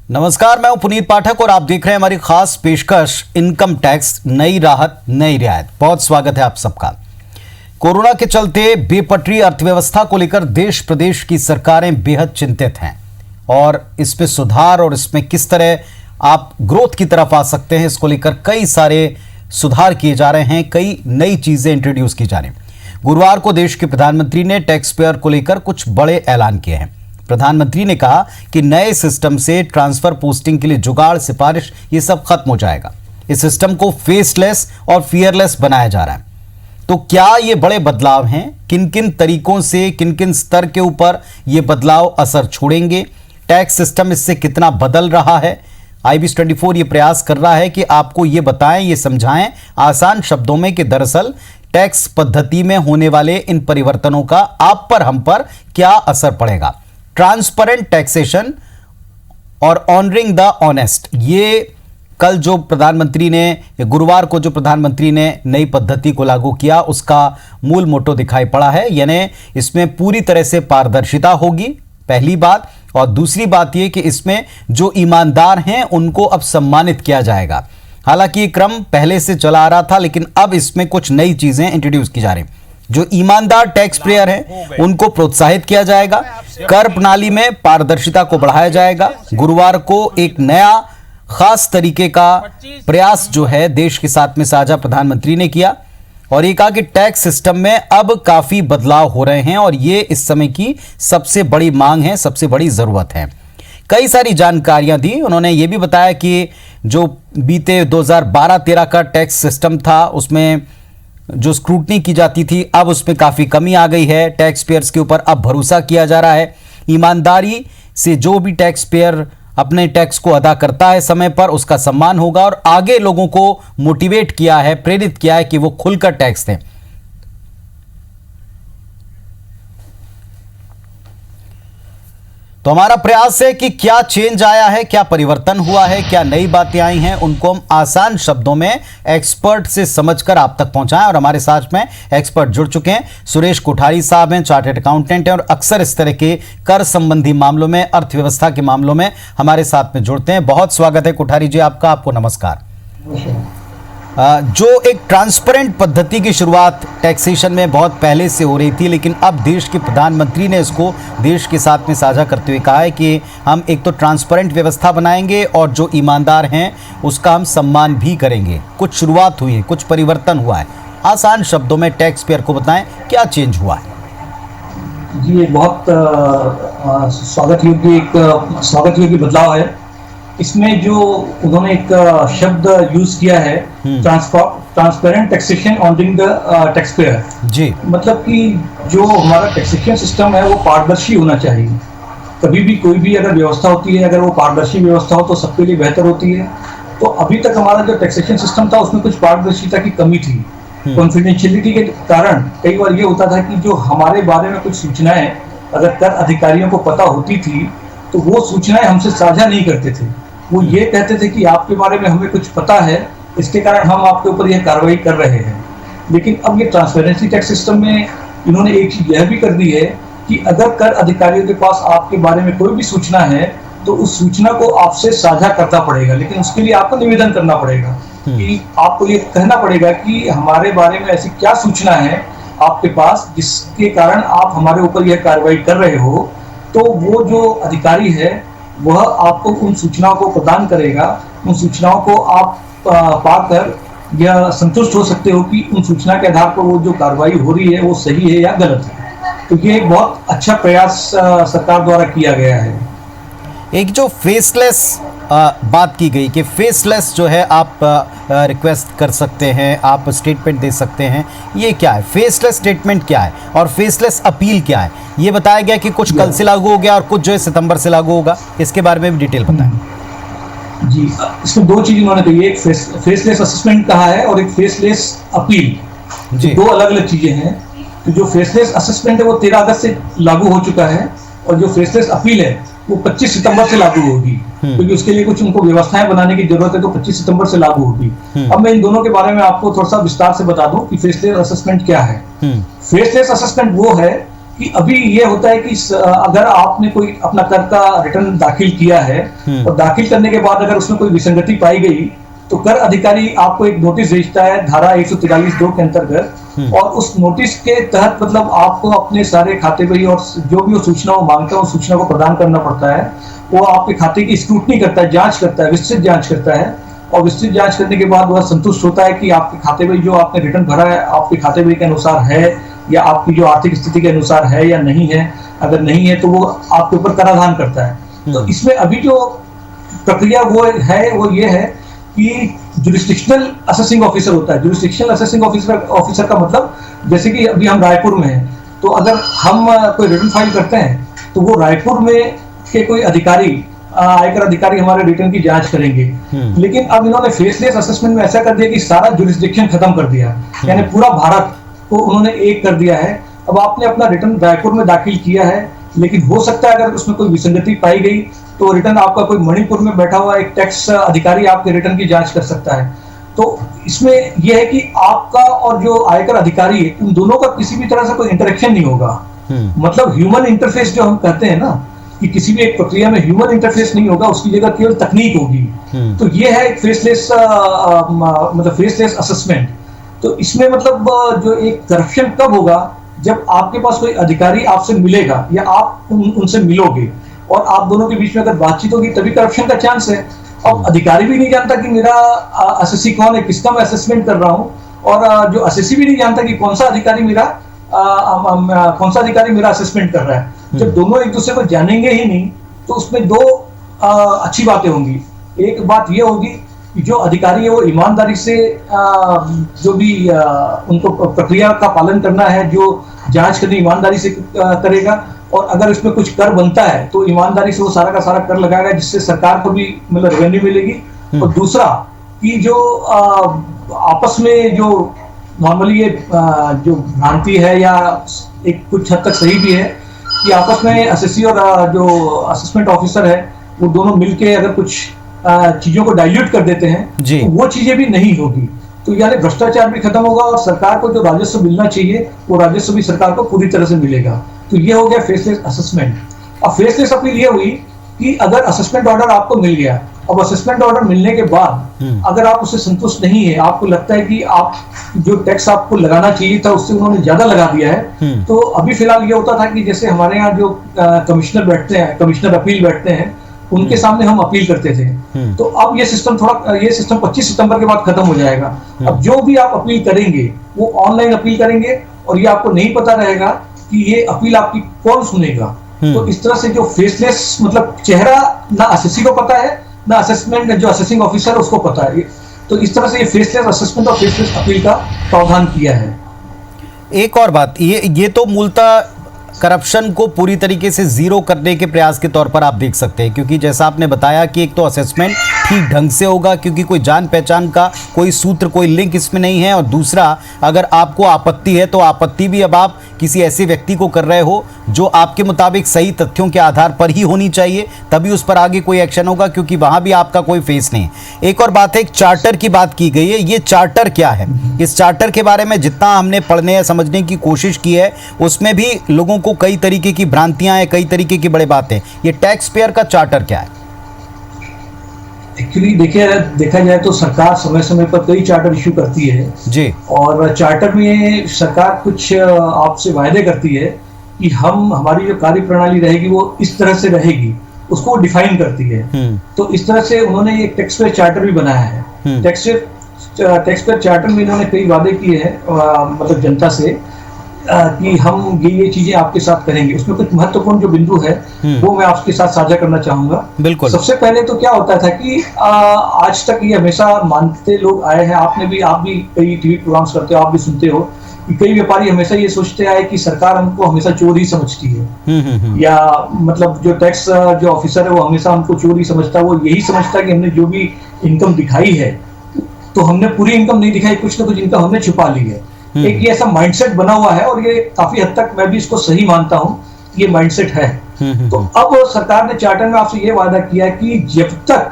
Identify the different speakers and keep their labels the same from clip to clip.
Speaker 1: नमस्कार, मैं हूं पुनीत पाठक और आप देख रहे हैं हमारी खास पेशकश इनकम टैक्स नई राहत नई रियायत। बहुत स्वागत है आप सबका। कोरोना के चलते बेपटरी अर्थव्यवस्था को लेकर देश प्रदेश की सरकारें बेहद चिंतित हैं और इसमें सुधार और इसमें किस तरह आप ग्रोथ की तरफ आ सकते हैं, इसको लेकर कई सारे सुधार किए जा रहे हैं, कई नई चीजें इंट्रोड्यूस की जा रही हैं। गुरुवार को देश के प्रधानमंत्री ने टैक्स पेयर को लेकर कुछ बड़े ऐलान किए हैं। प्रधानमंत्री ने कहा कि नए सिस्टम से ट्रांसफर पोस्टिंग के लिए जुगाड़, सिफारिश ये सब खत्म हो जाएगा। इस सिस्टम को फेसलेस और फियरलेस बनाया जा रहा है। तो क्या ये बड़े बदलाव हैं? किन किन तरीकों से, किन किन स्तर के ऊपर ये बदलाव असर छोड़ेंगे? टैक्स सिस्टम इससे कितना बदल रहा है? IBS24 ये प्रयास कर रहा है कि आपको ये बताएं, ये समझाएं आसान शब्दों में कि दरअसल टैक्स पद्धति में होने वाले इन परिवर्तनों का आप पर, हम पर क्या असर पड़ेगा। ट्रांसपेरेंट टैक्सेशन और ऑनरिंग द ऑनेस्ट, ये कल जो प्रधानमंत्री ने, गुरुवार को जो प्रधानमंत्री ने नई पद्धति को लागू किया, उसका मूल मोटो दिखाई पड़ा है। यानी इसमें पूरी तरह से पारदर्शिता होगी, पहली बात। और दूसरी बात यह कि इसमें जो ईमानदार हैं उनको अब सम्मानित किया जाएगा। हालांकि ये क्रम पहले से चला आ रहा था, लेकिन अब इसमें कुछ नई चीजें इंट्रोड्यूस की जा रही हैं। जो ईमानदार टैक्स पेयर हैं उनको प्रोत्साहित किया जाएगा। कर प्रणाली में पारदर्शिता को बढ़ाया जाएगा। गुरुवार को एक नया खास तरीके का प्रयास जो है देश के साथ में साझा प्रधानमंत्री ने किया और ये कहा कि टैक्स सिस्टम में अब काफी बदलाव हो रहे हैं और ये इस समय की सबसे बड़ी मांग है, सबसे बड़ी जरूरत है। कई सारी जानकारियां दी। उन्होंने ये भी बताया कि जो बीते 2012-13 का टैक्स सिस्टम था, उसमें जो स्क्रूटनी की जाती थी, अब उसमें काफ़ी कमी आ गई है। टैक्स पेयर्स के ऊपर अब भरोसा किया जा रहा है। ईमानदारी से जो भी टैक्स पेयर अपने टैक्स को अदा करता है समय पर, उसका सम्मान होगा। और आगे लोगों को मोटिवेट किया है, प्रेरित किया है कि वो खुलकर टैक्स दें। तो हमारा प्रयास है कि क्या चेंज आया है, क्या परिवर्तन हुआ है, क्या नई बातें आई हैं, उनको हम आसान शब्दों में एक्सपर्ट से समझकर आप तक पहुंचाएं। और हमारे साथ में एक्सपर्ट जुड़ चुके हैं। सुरेश कोठारी साहब हैं, चार्टर्ड अकाउंटेंट हैं और अक्सर इस तरह के कर संबंधी मामलों में, अर्थव्यवस्था के मामलों में हमारे साथ में जुड़ते हैं। बहुत स्वागत है कोठारी जी आपका। आपको नमस्कार। जो एक ट्रांसपेरेंट पद्धति की शुरुआत टैक्सेशन में बहुत पहले से हो रही थी, लेकिन अब देश के प्रधानमंत्री ने इसको देश के साथ में साझा करते हुए कहा है कि हम एक तो ट्रांसपेरेंट व्यवस्था बनाएंगे और जो ईमानदार हैं उसका हम सम्मान भी करेंगे। कुछ शुरुआत हुई है, कुछ परिवर्तन हुआ है। आसान शब्दों में टैक्स पेयर को बताएं क्या चेंज हुआ है।
Speaker 2: जी, ये बहुत स्वागत योग्य बदलाव है। इसमें जो उन्होंने एक शब्द यूज किया है, transparent taxation honouring the tax payer जी, मतलब कि जो हमारा टैक्सेशन सिस्टम है वो पारदर्शी होना चाहिए। कभी भी कोई भी अगर व्यवस्था होती है, अगर वो पारदर्शी व्यवस्था हो तो सबके लिए बेहतर होती है। तो अभी तक हमारा जो टैक्सेशन सिस्टम था उसमें कुछ पारदर्शिता की कमी थी। कॉन्फिडेंशियलिटी के कारण कई बार ये होता था कि जो हमारे बारे में कुछ सूचनाएं अगर कर अधिकारियों को पता होती थी तो वो सूचनाएं हमसे साझा नहीं करते थे। वो ये कहते थे कि आपके बारे में हमें कुछ पता है, इसके कारण हम आपके ऊपर यह कार्रवाई कर रहे हैं। लेकिन अब ये ट्रांसपेरेंसी टैक्स सिस्टम में इन्होंने एक चीज यह भी कर दी है कि अगर कर अधिकारियों के पास आपके बारे में कोई भी सूचना है तो उस सूचना को आपसे साझा करना पड़ेगा, लेकिन उसके लिए आपको निवेदन करना पड़ेगा कि आपको ये कहना पड़ेगा कि हमारे बारे में ऐसी क्या सूचना है आपके पास जिसके कारण आप हमारे ऊपर यह कार्रवाई कर रहे हो। तो वो जो अधिकारी है वह आपको उन सूचनाओं को प्रदान करेगा। उन सूचनाओं को आप पाकर यह संतुष्ट हो सकते हो कि उन सूचना के आधार पर वो जो कार्रवाई हो रही है वो सही है या गलत है। तो ये एक बहुत अच्छा प्रयास सरकार द्वारा किया गया है।
Speaker 1: एक जो फेसलेस बात की गई कि फेसलेस जो है आप रिक्वेस्ट कर सकते हैं, आप स्टेटमेंट दे सकते हैं, ये क्या है? फेसलेस स्टेटमेंट क्या है और फेसलेस अपील क्या है? ये बताया गया कि कुछ कल से लागू हो गया और कुछ जो है सितंबर से लागू होगा। इसके बारे में भी डिटेल बताएं।
Speaker 2: जी, इसमें दो चीज उन्होंने कही है, एक फेसलेस असेसमेंट कहा है और एक फेसलेस अपील। जी, दो अलग अलग चीजें हैं। तो जो फेसलेस असेसमेंट है वो 13 अगस्त से लागू हो चुका है और जो फेसलेस अपील है वो 25 सितंबर से लागू होगी, क्योंकि उसके लिए कुछ उनको व्यवस्थाएं बनाने की जरूरत है। तो 25 सितंबर से लागू होगी। अब मैं इन दोनों के बारे में आपको थोड़ा सा विस्तार से बता दूं कि फेसलेस असेसमेंट क्या है। फेसलेस असेसमेंट वो है कि अभी ये होता है कि अगर आपने कोई अपना कर का रिटर्न दाखिल किया है और दाखिल करने के बाद अगर उसमें कोई विसंगति पाई गई तो कर अधिकारी आपको एक नोटिस भेजता है धारा 143(2) के अंतर्गत, और उस नोटिस के तहत मतलब आपको अपने सारे खाते बही और जो भी वो सूचना वो मांगता है उस सूचना को प्रदान करना पड़ता है। वो आपके खाते की स्क्रूटनी करता है, जांच करता है, विस्तृत जांच करता है, और विस्तृत जांच करने के बाद वह संतुष्ट होता है कि आपके खाते बही जो आपने रिटर्न भरा है आपके खाते बही के अनुसार है या आपकी जो आर्थिक स्थिति के अनुसार है या नहीं है। अगर नहीं है तो वो आपके ऊपर कराधान करता है। तो इसमें अभी जो प्रक्रिया वो ये है कि जुरिस्डिक्शनल असेसिंग ऑफिसर होता है। जुरिस्डिक्शनल असेसिंग ऑफिसर का मतलब जैसे कि अभी हम रायपुर में हैं, तो अगर हम कोई रिटर्न फाइल करते हैं तो वो रायपुर में के कोई अधिकारी, आयकर अधिकारी हमारे रिटर्न की जांच करेंगे। लेकिन अब इन्होंने फेसलेस असेसमेंट में ऐसा कर दिया कि सारा जुरिस्डिक्शन खत्म कर दिया, यानी पूरा भारत को उन्होंने एक कर दिया है। अब आपने अपना रिटर्न रायपुर में दाखिल किया है, लेकिन हो सकता है अगर उसमें कोई विसंगति पाई गई तो रिटर्न आपका कोई मणिपुर में बैठा हुआ एक टैक्स अधिकारी आपके रिटर्न की जांच कर सकता है। तो इसमें यह है कि आपका और जो आयकर अधिकारी है उन दोनों का किसी भी तरह से कोई इंटरेक्शन नहीं होगा। मतलब ह्यूमन इंटरफेस जो हम कहते हैं ना कि किसी भी एक प्रक्रिया में ह्यूमन इंटरफेस नहीं होगा, उसकी जगह केवल तकनीक होगी। तो ये है एक फेसलेस असेसमेंट। तो इसमें मतलब जो एक करप्शन कब होगा, जब आपके पास कोई अधिकारी आपसे मिलेगा या आप उनसे मिलोगे और आप दोनों के बीच में अगर बातचीत होगी तभी करप्शन का चांस है। अब अधिकारी भी नहीं जानता कि मेरा असेसी कौन है, किसका मैं असेसमेंट कर रहा हूँ, और जो असेसी भी नहीं जानता कि कौन सा अधिकारी मेरा असेसमेंट कर रहा है। जब दोनों एक दूसरे को जानेंगे ही नहीं तो उसमें दो अच्छी बातें होंगी। एक बात यह होगी कि जो अधिकारी है वो ईमानदारी से जो भी उनको प्रक्रिया का पालन करना है, जो जांच करनी ईमानदारी से करेगा, और अगर इसमें कुछ कर बनता है तो ईमानदारी से वो सारा का सारा कर लगाएगा, जिससे सरकार को भी मतलब रेवेन्यू मिलेगी। और दूसरा कि जो आपस में जो नॉर्मली ये जो भ्रांति है या एक कुछ हद तक सही भी है कि आपस में असेसी और जो असेसमेंट ऑफिसर है वो दोनों मिलके अगर कुछ चीजों को डाइल्यूट कर देते हैं तो वो चीजें भी नहीं होगी। तो यानी भ्रष्टाचार भी खत्म होगा और सरकार को जो राजस्व मिलना चाहिए वो राजस्व भी सरकार को पूरी तरह से मिलेगा। तो ये हो गया फेसलेस असेसमेंट। अब फेसलेस अपील ये हुई कि अगर असेसमेंट ऑर्डर आपको मिल गया, अब असेसमेंट ऑर्डर मिलने के बाद अगर आप उससे संतुष्ट नहीं है, आपको लगता है कि आप जो टैक्स आपको लगाना चाहिए था उससे उन्होंने ज्यादा लगा दिया है, तो अभी फिलहाल ये होता था कि जैसे हमारे यहाँ जो कमिश्नर बैठते हैं, कमिश्नर अपील बैठते हैं, उनके सामने हम अपील करते थे। तो अब ये सिस्टम 25 सितंबर के बाद खत्म हो जाएगा। अब जो भी आप अपील करेंगे वो ऑनलाइन अपील करेंगे और ये आपको नहीं पता रहेगा कि ये अपील आपकी कौन सुनेगा। तो इस तरह से जो फेसलेस मतलब चेहरा ना असेसी को पता है ना असेसमेंट जो असेसिंग ऑफिसर उसको पता है। तो इस तरह से ये फेसलेस असेसमेंट और फेसलेस अपील का प्रावधान किया है।
Speaker 1: एक और बात, ये तो मूलतः करप्शन को पूरी तरीके से जीरो करने के प्रयास के तौर पर आप देख सकते हैं, क्योंकि जैसा आपने बताया कि एक तो असेसमेंट ठीक ढंग से होगा क्योंकि कोई जान पहचान का कोई सूत्र कोई लिंक इसमें नहीं है, और दूसरा अगर आपको आपत्ति है तो आपत्ति भी अब आप किसी ऐसे व्यक्ति को कर रहे हो जो आपके मुताबिक सही तथ्यों के आधार पर ही होनी चाहिए, तभी उस पर आगे कोई एक्शन होगा, क्योंकि वहाँ भी आपका कोई फेस नहीं। एक और बात है, एक चार्टर की बात की गई है, ये चार्टर क्या है? इस चार्टर के बारे में जितना हमने पढ़ने या समझने की कोशिश की है उसमें भी लोगों को कई तरीके की भ्रांतियां हैं, कई तरीके की बड़े बातें। ये टैक्स पेयर का चार्टर क्या है?
Speaker 2: एक्चुअली देखा जाए तो सरकार समय समय पर कई चार्टर इशू करती है जी, और चार्टर में सरकार कुछ आपसे वायदे करती है कि हमारी जो कार्य प्रणाली रहेगी वो इस तरह से रहेगी, उसको डिफाइन करती है। तो इस तरह से उन्होंने एक टैक्स पेयर चार्टर भी बनाया है। टैक्स पेयर चार्टर में इन्होंने कई वादे किए हैं मतलब जनता से कि हम ये चीजें आपके साथ करेंगे। उसमें कुछ महत्वपूर्ण जो बिंदु है वो मैं आपके साथ साझा करना चाहूंगा। बिल्कुल। सबसे पहले तो क्या होता था कि आज तक ये हमेशा मानते लोग आए हैं, आप भी कई टीवी प्रोग्राम्स करते हो, आप भी सुनते हो कि कई व्यापारी हमेशा ये सोचते आए कि सरकार हमको हमेशा चोर ही समझती है, या मतलब जो टैक्स जो ऑफिसर है वो हमेशा हमको चोर ही समझता है। वो यही समझता है कि हमने जो भी इनकम दिखाई है तो हमने पूरी इनकम नहीं दिखाई, कुछ ना कुछ इनकम हमने छुपा ली है। एक ये ऐसा माइंडसेट बना हुआ है और ये काफी हद तक मैं भी इसको सही मानता हूं, ये माइंडसेट है। तो अब सरकार ने चार्टर में आपसे ये वादा किया कि जब तक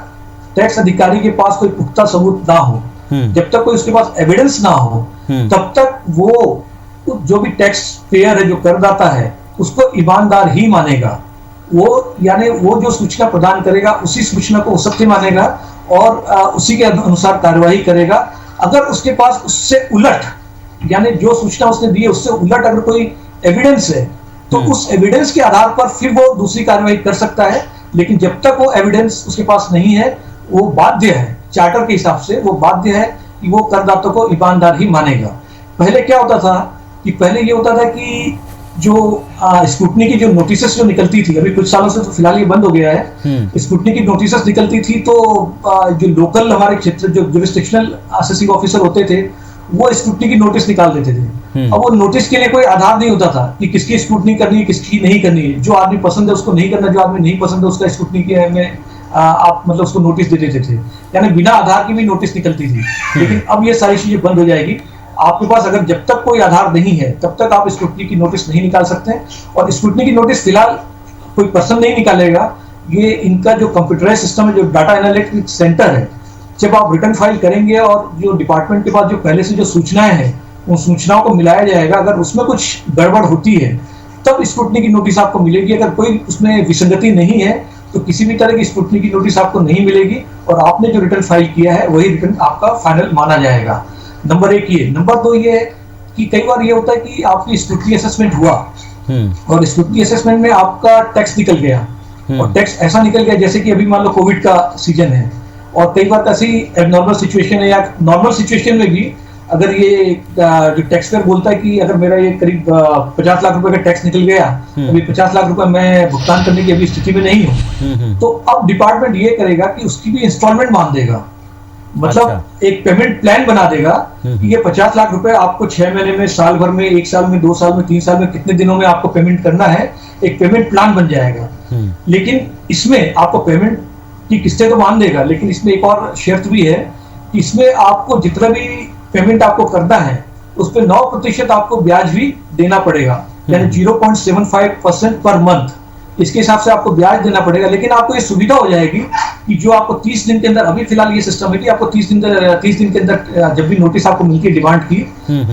Speaker 2: टैक्स अधिकारी के पास कोई पुख्ता सबूत ना हो, जब तक कोई उसके पास एविडेंस ना हो, तब तक वो जो भी टैक्स पेयर है, जो करदाता है, उसको ईमानदार ही मानेगा। वो यानी वो जो सूचना प्रदान करेगा उसी सूचना को वो सत्य मानेगा और उसी के अनुसार कार्यवाही करेगा। अगर उसके पास उससे उलट यानी जो सूचना उसने दी है उससे उलट अगर कोई एविडेंस है तो उस एविडेंस के आधार पर फिर वो दूसरी कार्यवाही कर सकता है। लेकिन जब तक वो एविडेंस उसके पास नहीं है वो बाध्य है, चार्टर के हिसाब से वो बाध्य है कि वो करदाता को ईमानदार ही मानेगा। पहले क्या होता था कि पहले ये होता था कि जो स्क्रूटनी की जो नोटिसेस जो निकलती थी, अभी कुछ सालों से तो फिलहाल ये बंद हो गया है, स्क्रूटनी की नोटिसेस निकलती थी तो जो लोकल हमारे क्षेत्र जो जुरिस्डिक्शनल असेसिंग ऑफिसर होते थे वो स्क्रूटनी की नोटिस निकाल देते थे। अब वो नोटिस के लिए कोई आधार नहीं होता था कि किसकी स्क्रूटनी करनी है किसकी नहीं करनी है। जो आदमी पसंद है उसको नहीं करना, जो आदमी नहीं पसंद है उसका स्क्रूटनी के में आप मतलब उसको नोटिस दे देते थे, यानी बिना आधार की भी नोटिस निकलती थी। लेकिन अब ये सारी चीजें बंद हो जाएगी। आपके पास अगर जब तक कोई आधार नहीं है तब तक आप स्क्रूटनी की नोटिस नहीं निकाल सकते। और स्क्रूटनी की नोटिस फिलहाल कोई पर्सन नहीं निकालेगा, ये इनका जो कंप्यूटराइज सिस्टम है, जो डाटा एनालिटिक सेंटर है, जब आप रिटर्न फाइल करेंगे और जो डिपार्टमेंट के पास जो पहले से जो सूचनाएं हैं उन सूचनाओं को मिलाया जाएगा। अगर उसमें कुछ गड़बड़ होती है तब स्क्रूटनी की नोटिस आपको मिलेगी। अगर कोई उसमें विसंगति नहीं है तो किसी भी तरह की स्क्रूटनी की नोटिस आपको नहीं मिलेगी और आपने जो रिटर्न फाइल किया है वही रिटर्न आपका फाइनल माना जाएगा। नंबर 1 ये। नंबर 2 ये है कि कई बार ये होता है कि आपकी स्क्रूटनी असेसमेंट हुआ और स्क्रूटनी असेसमेंट में आपका टैक्स निकल गया और टैक्स ऐसा निकल गया जैसे कि अभी मान लो कोविड का सीजन है और कई बार ऐसी एबनॉर्मल सिचुएशन है या नॉर्मल सिचुएशन में भी अगर ये जो टैक्स पेयर बोलता है कि अगर मेरा ये करीब 50 लाख रुपए का टैक्स निकल गया, अभी 50 लाख रुपए मैं भुगतान करने की अभी स्थिति में नहीं हूँ, तो अब डिपार्टमेंट ये करेगा कि उसकी भी इंस्टॉलमेंट मान देगा। मतलब एक पेमेंट प्लान बना देगा कि ये 50 लाख रुपए आपको 6 महीने में, साल भर में, 1 साल में, 2 साल में, 3 साल में, कितने दिनों में आपको पेमेंट करना है, एक पेमेंट प्लान बन जाएगा। लेकिन इसमें आपको पेमेंट की किस्तें तो मान देगा, लेकिन इसमें एक और शर्त भी है कि इसमें आपको जितना भी पेमेंट आपको करना है उस पर 9% आपको ब्याज भी देना पड़ेगा, यानी 0.75% पर मंथ। इसके हिसाब से आपको ब्याज देना पड़ेगा। लेकिन आपको ये सुविधा हो जाएगी कि जो आपको 30 दिन के अंदर, अभी फिलहाल ये सिस्टम है कि आपको 30 दिन के अंदर जब भी नोटिस आपको मिलती है डिमांड की,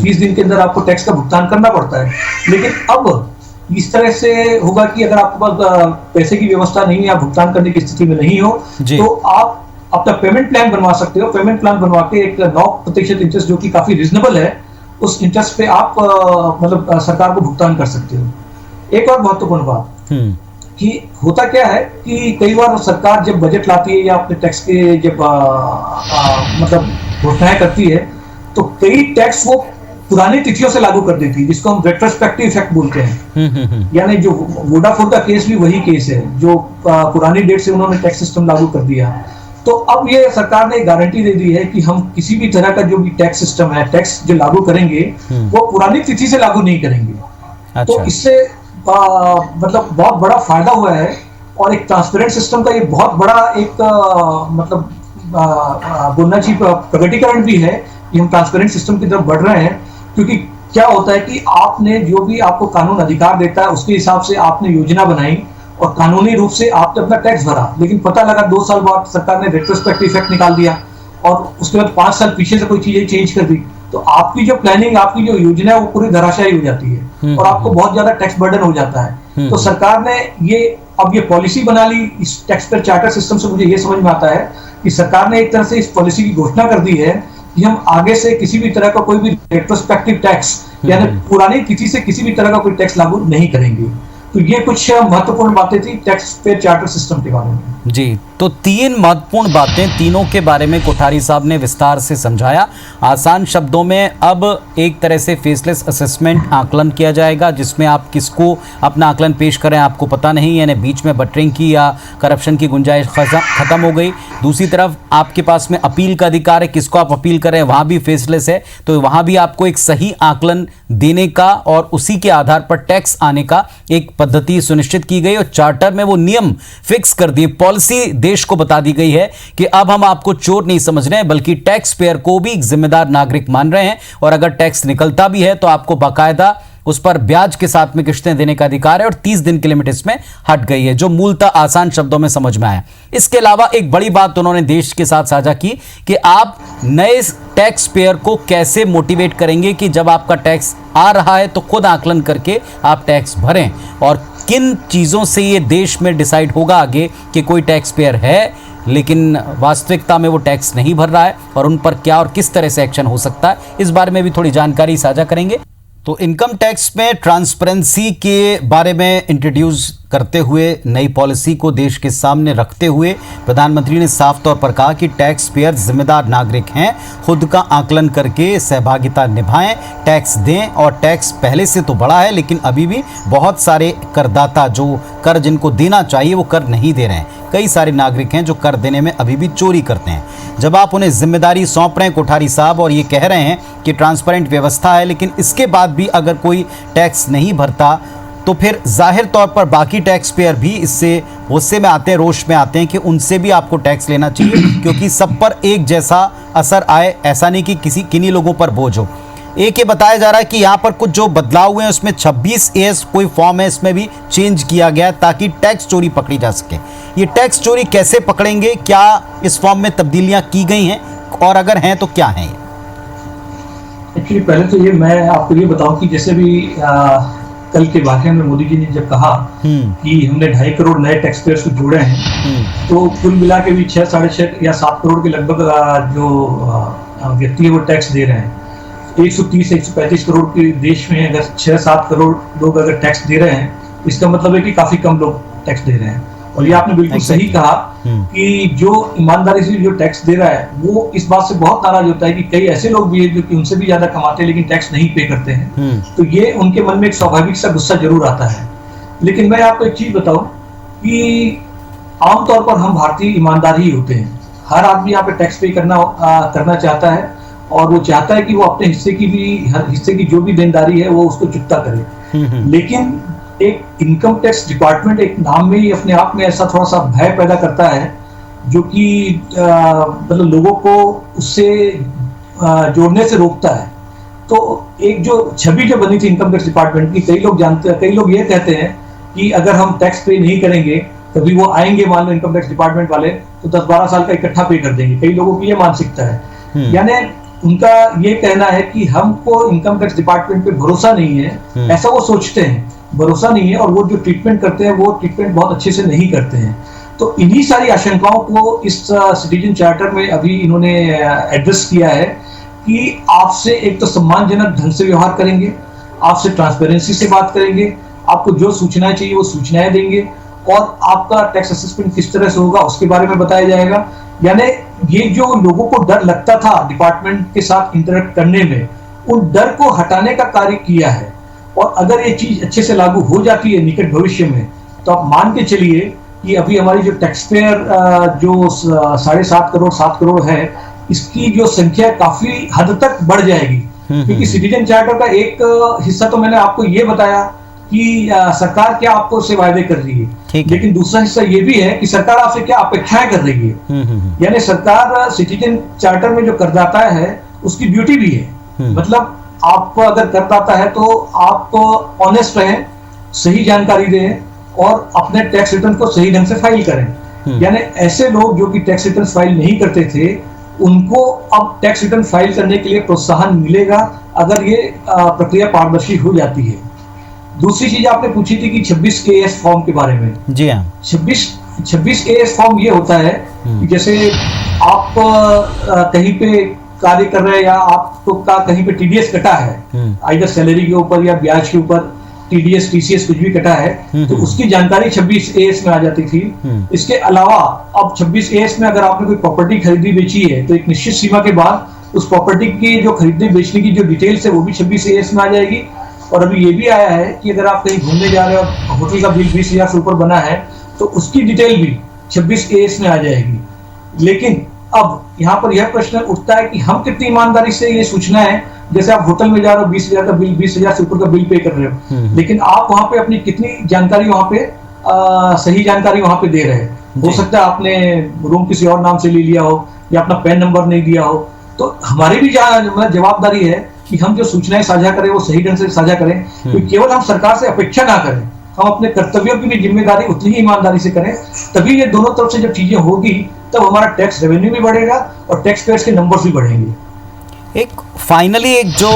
Speaker 2: 30 दिन के अंदर आपको टैक्स का भुगतान करना पड़ता है। लेकिन अब इस तरह से होगा कि अगर आपके पास पैसे की व्यवस्था नहीं है, आप भुगतान करने की स्थिति में नहीं हो, तो आप अपना पेमेंट प्लान बनवा सकते हो। पेमेंट प्लान बनवा के एक 9% इंटरेस्ट जो कि काफी रिजनेबल है, उस इंटरेस्ट पे आप मतलब सरकार को भुगतान कर सकते हो। एक और महत्वपूर्ण बात कि होता क्या है कि कई बार सरकार जब बजट लाती है या अपने टैक्स के जब मतलब घोषणाएं करती है तो कई टैक्स वो पुरानी तिथियों से लागू कर देती है, जिसको हम रेट्रोस्पेक्टिव इफेक्ट बोलते हैं। यानी जो वोडाफोन का केस भी वही केस है, जो पुरानी डेट से उन्होंने टैक्स सिस्टम लागू कर दिया। तो अब ये सरकार ने गारंटी दे दी है कि हम किसी भी तरह का जो भी टैक्स सिस्टम है, टैक्स जो लागू करेंगे वो पुरानी तिथि से लागू नहीं करेंगे। अच्छा। तो इससे मतलब बहुत बड़ा फायदा हुआ है और एक ट्रांसपेरेंट सिस्टम का ये बहुत बड़ा एक मतलब बोलना चाहिए प्रकटीकरण भी है कि हम ट्रांसपेरेंट सिस्टम की तरफ बढ़ रहे हैं। क्योंकि क्या होता है कि आपने जो भी आपको कानून अधिकार देता है उसके हिसाब से आपने योजना बनाई और कानूनी रूप से आपने अपना टैक्स भरा, लेकिन पता लगा 2 साल बाद सरकार ने रेट्रोस्पेक्टिव इफेक्ट निकाल दिया और उसके बाद 5 साल पीछे से कोई चीजें चेंज कर दी, तो आपकी जो प्लानिंग, आपकी जो योजना है वो पूरी धराशायी हो जाती है और आपको बहुत ज्यादा टैक्स बर्डन हो जाता है। तो सरकार ने अब ये पॉलिसी बना ली इस टैक्स पेयर चार्टर सिस्टम से। मुझे ये समझ में आता है कि सरकार ने एक तरह से इस पॉलिसी की घोषणा कर दी है कि हम आगे से किसी भी तरह का कोई भी रेट्रोस्पेक्टिव टैक्स यानी पुरानी तिथि से किसी भी तरह का कोई टैक्स लागू नहीं करेंगे। तो ये कुछ महत्वपूर्ण बातें थी टैक्स पेयर चार्टर सिस्टम के बारे में।
Speaker 1: जी, तो 3 महत्वपूर्ण बातें, तीनों के बारे में कोठारी साहब ने विस्तार से समझाया। आसान शब्दों में अब एक तरह से फेसलेस असेसमेंट आकलन किया जाएगा, जिसमें आप किसको अपना आकलन पेश करें आपको पता नहीं, यानी बीच में बटरिंग की या करप्शन की गुंजाइश खत्म हो गई। दूसरी तरफ आपके पास में अपील का अधिकार है, किसको आप अपील करें वहाँ भी फेसलेस है, तो वहाँ भी आपको एक सही आकलन देने का और उसी के आधार पर टैक्स आने का एक पद्धति सुनिश्चित की गई और चार्टर में वो नियम फिक्स कर दिए। पॉलिसी देश को बता दी गई है कि अब हम आपको चोर नहीं समझ रहे हैं, बल्कि टैक्स पेयर को भी एक जिम्मेदार नागरिक मान रहे हैं और अगर टैक्स निकलता भी है तो आपको बाकायदा उस पर ब्याज के साथ में किश्तें देने का अधिकार है और 30 दिन की लिमिट इसमें हट गई है, जो मूलतः आसान शब्दों में समझ में आया। इसके अलावा एक बड़ी बात उन्होंने देश के साथ साझा की कि आप नए टैक्स पेयर को कैसे मोटिवेट करेंगे कि जब आपका टैक्स आ रहा है तो खुद आकलन करके आप टैक्स भरें, और किन चीज़ों से ये देश में डिसाइड होगा आगे कि कोई टैक्स पेयर है लेकिन वास्तविकता में वो टैक्स नहीं भर रहा है, और उन पर क्या और किस तरह से एक्शन हो सकता है, इस बारे में भी थोड़ी जानकारी साझा करेंगे। तो इनकम टैक्स में ट्रांसपेरेंसी के बारे में इंट्रोड्यूस करते हुए नई पॉलिसी को देश के सामने रखते हुए प्रधानमंत्री ने साफ तौर पर कहा कि टैक्स पेयर जिम्मेदार नागरिक हैं, खुद का आकलन करके सहभागिता निभाएं, टैक्स दें, और टैक्स पहले से तो बढ़ा है लेकिन अभी भी बहुत सारे करदाता जो कर जिनको देना चाहिए वो कर नहीं दे रहे हैं। कई सारे नागरिक हैं जो कर देने में अभी भी चोरी करते हैं। जब आप उन्हें जिम्मेदारी सौंप रहे हैं कोठारी साहब और ये कह रहे हैं कि ट्रांसपेरेंट व्यवस्था है, लेकिन इसके बाद भी अगर कोई टैक्स नहीं भरता तो फिर जाहिर तौर पर बाकी टैक्स पेयर भी इससे गुस्से में आते हैं, रोष में आते हैं कि उनसे भी आपको टैक्स लेना चाहिए, क्योंकि सब पर एक जैसा असर आए, ऐसा नहीं कि किन्हीं लोगों पर बोझ हो। एक ये बताया जा रहा है कि यहाँ पर कुछ जो बदलाव हुए हैं उसमें 26A कोई फॉर्म है, इसमें भी चेंज किया गया ताकि टैक्स चोरी पकड़ी जा सके। ये टैक्स चोरी कैसे पकड़ेंगे, क्या इस फॉर्म में तब्दीलियां की गई हैं, और अगर हैं तो क्या हैं?
Speaker 2: एक्चुअली पहले तो ये मैं आपको ये बताऊं कि जैसे भी कल के वाकये में मोदी जी ने जब कहा कि हमने 2.5 करोड़ नए टैक्स पेयर्स को जोड़े हैं, तो कुल मिला के भी 6, 6.5 या 7 करोड़ के लगभग जो व्यक्ति है वो टैक्स दे रहे हैं। 130-135 करोड़ के देश में अगर 6-7 करोड़ लोग अगर टैक्स दे रहे हैं, इसका मतलब है कि काफी कम लोग टैक्स दे रहे हैं। और ये आपने बिल्कुल सही कहा कि जो ईमानदारी से जो टैक्स दे रहा है वो इस बात से बहुत नाराज होता है कि कई ऐसे लोग भी हैं जो कि उनसे भी ज्यादा कमाते हैं लेकिन टैक्स नहीं पे करते हैं। तो ये उनके मन में एक स्वाभाविक सा गुस्सा जरूर आता है। लेकिन मैं आपको एक चीज बताऊं कि आमतौर पर हम भारतीय ईमानदार ही होते हैं। हर आदमी यहाँ पे टैक्स पे करना चाहता है, और वो चाहता है कि वो अपने हिस्से की जो भी देनदारी है वो उसको चुकता करे। लेकिन एक इनकम टैक्स डिपार्टमेंट एक नाम में ही अपने आप में ऐसा थोड़ा सा भय पैदा करता है, जो कि मतलब लोगों को उससे जोड़ने से रोकता है। तो एक जो छवि जो बनी थी इनकम टैक्स डिपार्टमेंट की, कई लोग जानते हैं, कई लोग ये कहते हैं कि अगर हम टैक्स पे नहीं करेंगे कभी वो आएंगे, मान लो इनकम टैक्स डिपार्टमेंट वाले, तो 10-12 साल का इकट्ठा पे कर देंगे। कई लोगों की ये मानसिकता है, यानी उनका ये कहना है कि हमको इनकम टैक्स डिपार्टमेंट पे भरोसा नहीं है, ऐसा वो सोचते हैं, भरोसा नहीं है, और वो जो ट्रीटमेंट करते हैं वो ट्रीटमेंट बहुत अच्छे से नहीं करते हैं। तो इन्हीं सारी आशंकाओं को इस सिटीजन चार्टर में अभी इन्होंने एड्रेस किया है कि आपसे एक तो सम्मानजनक ढंग से व्यवहार करेंगे, आपसे ट्रांसपेरेंसी से बात करेंगे, आपको जो सूचनाएं चाहिए वो सूचनाएं देंगे, और आपका टैक्स असेसमेंट किस तरह से होगा उसके बारे में बताया जाएगा। यानी ये जो लोगों को डर लगता था डिपार्टमेंट के साथ इंटरेक्ट करने में, उन डर को हटाने का कार्य किया है। और अगर ये चीज अच्छे से लागू हो जाती है निकट भविष्य में, तो आप मान के चलिए कि अभी हमारी जो टैक्स पेयर जो 7.5 करोड़ 7 करोड़ है, इसकी जो संख्या काफी हद तक बढ़ जाएगी। क्योंकि सिटीजन चार्टर का एक हिस्सा तो मैंने आपको ये बताया कि सरकार क्या आपको से वायदे कर रही है, लेकिन दूसरा हिस्सा ये भी है कि सरकार आपसे क्या अपेक्षाएं कर रही है। यानी सरकार सिटीजन चार्टर में जो करदाता है उसकी ड्यूटी भी है, मतलब आपको अगर करदाता है तो आप ऑनेस्ट रहें, सही जानकारी दें और अपने टैक्स रिटर्न को सही ढंग से फाइल करें। यानी ऐसे लोग जो कि टैक्स रिटर्न फाइल नहीं करते थे, उनको अब टैक्स रिटर्न फाइल करने के लिए प्रोत्साहन मिलेगा अगर ये प्रक्रिया पारदर्शी हो जाती है। दूसरी चीज आपने पूछी थी कि 26AS फॉर्म के बारे में।
Speaker 1: जी हाँ,
Speaker 2: 26AS फॉर्म ये होता है कि जैसे आप कहीं पे कार्य कर रहे हैं या आपको का कहीं पे टीडीएस कटा है, आइदर सैलरी के ऊपर या ब्याज के ऊपर टीडीएस टीसीएस कुछ भी कटा है, तो उसकी जानकारी 26AS में आ जाती थी। इसके अलावा अब 26AS में अगर आपने कोई प्रॉपर्टी खरीदी बेची है तो एक निश्चित सीमा के बाद उस प्रॉपर्टी की जो खरीदने बेचने की जो डिटेल्स है वो भी 26AS में आ जाएगी। और अभी ये भी आया है कि अगर आप कहीं घूमने जा रहे हो और होटल का बिल 20,000 से ऊपर बना है तो उसकी डिटेल भी 26AS में आ जाएगी। लेकिन अब यहाँ पर यह प्रश्न उठता है कि हम कितनी ईमानदारी से ये सूचना है, जैसे आप होटल में जा रहे हो 20,000 का बिल, 20,000 से ऊपर का बिल पे कर रहे हो, लेकिन आप वहां पे अपनी कितनी जानकारी वहां पे सही जानकारी वहां पे दे रहे हैं। हो सकता है आपने रूम किसी और नाम से ले लिया हो या अपना पैन नंबर नहीं दिया हो। तो हमारी भी जवाबदारी है कि हम जो सूचनाएं साझा करें वो सही ढंग से साझा करें, तो केवल हम सरकार से अपेक्षा ना करें, हम अपने कर्तव्यों की भी जिम्मेदारी उतनी ही ईमानदारी से करें। तभी ये दोनों तरफ से जब चीजें होगी तब हमारा टैक्स रेवेन्यू भी बढ़ेगा और टैक्स पेयर्स के नंबर्स भी बढ़ेंगे।
Speaker 1: एक फाइनली एक जो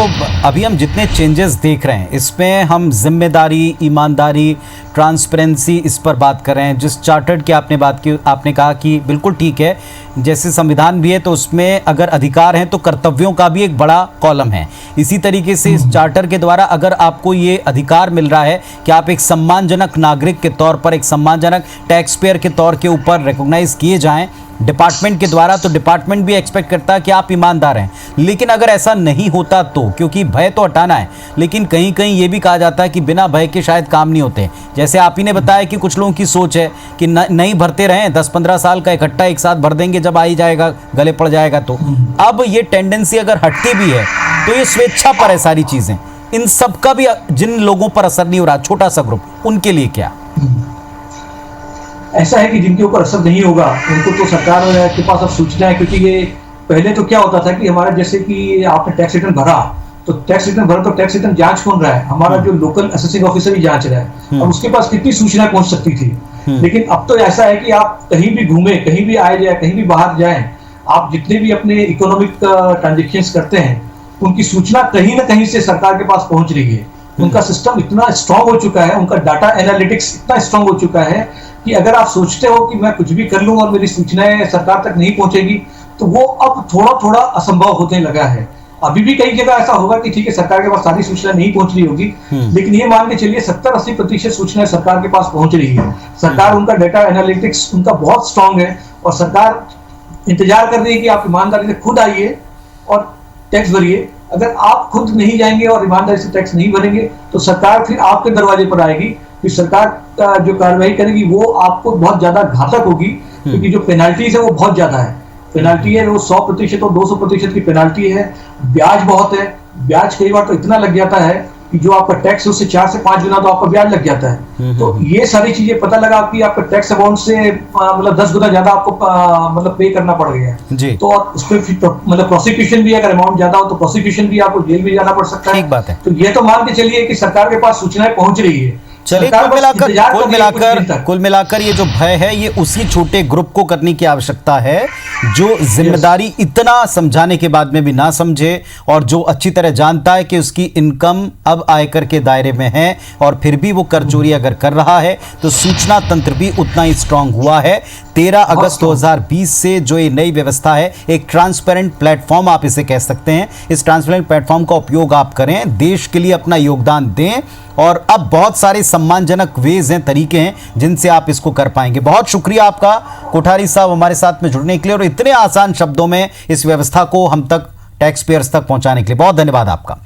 Speaker 1: अभी हम जितने चेंजेस देख रहे हैं इसमें हम जिम्मेदारी, ईमानदारी, ट्रांसपेरेंसी इस पर बात कर रहे हैं। जिस चार्टर्ड की आपने बात की, आपने कहा कि बिल्कुल ठीक है, जैसे संविधान भी है तो उसमें अगर अधिकार हैं तो कर्तव्यों का भी एक बड़ा कॉलम है। इसी तरीके से इस चार्टर के द्वारा अगर आपको ये अधिकार मिल रहा है कि आप एक सम्मानजनक नागरिक के तौर पर, एक सम्मानजनक टैक्स पेयर के तौर के ऊपर रिकॉग्नाइज किए जाएं डिपार्टमेंट के द्वारा, तो डिपार्टमेंट भी एक्सपेक्ट करता है कि आप ईमानदार हैं। लेकिन अगर ऐसा नहीं होता तो, क्योंकि भय तो हटाना है, लेकिन कहीं कहीं ये भी कहा जाता है कि बिना भय के शायद काम नहीं होते। जैसे आप ही ने बताया कि कुछ लोगों की सोच है कि नहीं भरते रहें, 10-15 साल का इकट्ठा एक साथ भर देंगे, जब आ ही जाएगा गले पड़ जाएगा। तो अब ये टेंडेंसी अगर हटती भी है तो ये स्वेच्छा पर है सारी चीज़ें। इन सब का भी जिन लोगों पर असर नहीं हो रहा, छोटा सा ग्रुप, उनके लिए क्या?
Speaker 2: ऐसा है कि जिनके ऊपर असर नहीं होगा उनको तो सरकार के पास अब सूचना है, क्योंकि ये पहले तो क्या होता था कि हमारा जैसे कि आपने टैक्स रिटर्न भरा तो टैक्स रिटर्न जांच कौन रहा है, हमारा जो लोकल असेसिंग ऑफिसर ही जांच रहा है। अब उसके पास कितनी सूचना पहुंच सकती थी, लेकिन अब तो ऐसा है कि आप कहीं भी घूमे, कहीं भी आए जाए, कहीं भी बाहर जाएं, आप जितने भी अपने इकोनॉमिक ट्रांजेक्शंस करते हैं उनकी सूचना कहीं ना कहीं से सरकार के पास पहुंच रही है। उनका सिस्टम इतना स्ट्रांग हो चुका है, उनका डाटा एनालिटिक्स इतना स्ट्रांग हो चुका है कि अगर आप सोचते हो कि मैं कुछ भी कर लूं और मेरी सूचनाएं सरकार तक नहीं पहुंचेगी, तो वो अब थोड़ा थोड़ा असंभव होने लगा है। अभी भी कई जगह ऐसा होगा कि ठीक है सरकार के पास सारी सूचना नहीं पहुंच रही होगी, लेकिन ये मान के चलिए 70-80% सूचनाएं सरकार के पास पहुंच रही है। सरकार, उनका डाटा एनालिटिक्स उनका बहुत स्ट्रांग है और सरकार इंतजार कर रही है कि आप ईमानदारी से खुद आइए और टैक्स भरिए। अगर आप खुद नहीं जाएंगे और ईमानदारी से टैक्स नहीं भरेंगे तो सरकार फिर आपके दरवाजे पर आएगी। फिर सरकार का जो कार्रवाई करेगी वो आपको बहुत ज्यादा घातक होगी, क्योंकि जो पेनाल्टीज है वो बहुत ज्यादा है। पेनाल्टी है वो 100% और 200% की पेनाल्टी है। ब्याज बहुत है, ब्याज कई बार तो इतना लग जाता है कि जो आपका टैक्स है उससे 4 से 5 गुना तो आपका ब्याज लग जाता है। तो ये सारी चीजें पता लगा कि आपका टैक्स अमाउंट से मतलब 10 गुना ज्यादा आपको मतलब पे करना पड़ गया है। तो उस पर मतलब प्रोसिक्यूशन भी, अगर अमाउंट ज्यादा हो तो प्रोसिक्यूशन भी, आपको जेल भी जाना पड़ सकता है।
Speaker 1: ठीक बात है।
Speaker 2: तो ये तो मान के चलिए कि सरकार के पास सूचनाएं पहुंच रही है।
Speaker 1: चलिए, कुल मिलाकर ये जो भय है ये उसी छोटे ग्रुप को करने की आवश्यकता है जो जिम्मेदारी इतना समझाने के बाद में भी ना समझे, और जो अच्छी तरह जानता है कि उसकी इनकम अब आयकर के दायरे में है और फिर भी वो कर चोरी अगर कर रहा है तो सूचना तंत्र भी उतना ही स्ट्रांग हुआ है। 13 अगस्त 2020 से जो ये नई व्यवस्था है, एक ट्रांसपेरेंट प्लेटफॉर्म आप इसे कह सकते हैं, इस ट्रांसपेरेंट प्लेटफॉर्म का उपयोग आप करें, देश के लिए अपना योगदान दें, और अब बहुत सारे सम्मानजनक वेज हैं, तरीके हैं जिनसे आप इसको कर पाएंगे। बहुत शुक्रिया आपका कोठारी साहब हमारे साथ में जुड़ने के लिए और इतने आसान शब्दों में इस व्यवस्था को हम तक, टैक्स पेयर्स तक पहुंचाने के लिए। बहुत धन्यवाद आपका।